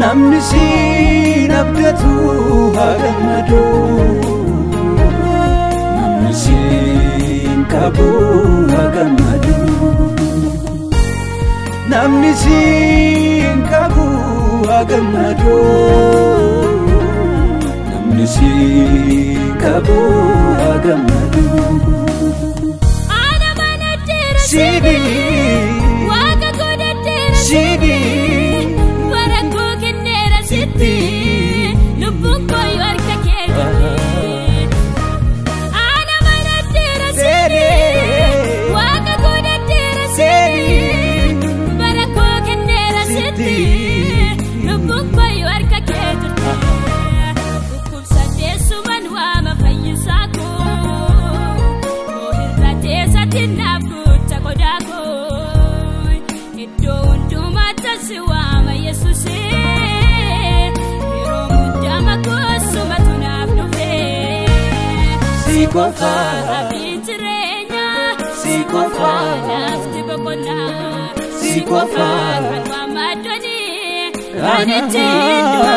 namni siin abdatu hagammadu namni siin qabu hagammadu namni siin qabu hagammadu namni siin qabu hagammadu Sibi Waka godadera Sibi Barako kendera Siti Lubunko yorka kedi Ana manadera Sibi Waka godadera Sibi Barako kendera Siti Lubunko yorka kedi Ukum sate suman wama fayisako Mohirate satinabu Kodako Ido undumata siwama Yesuse Hiro mudama kusuma tunabnufe Sikofa Abitirenya Sikofa Lafti bakona Sikofa Kanwa madoni Ranetindo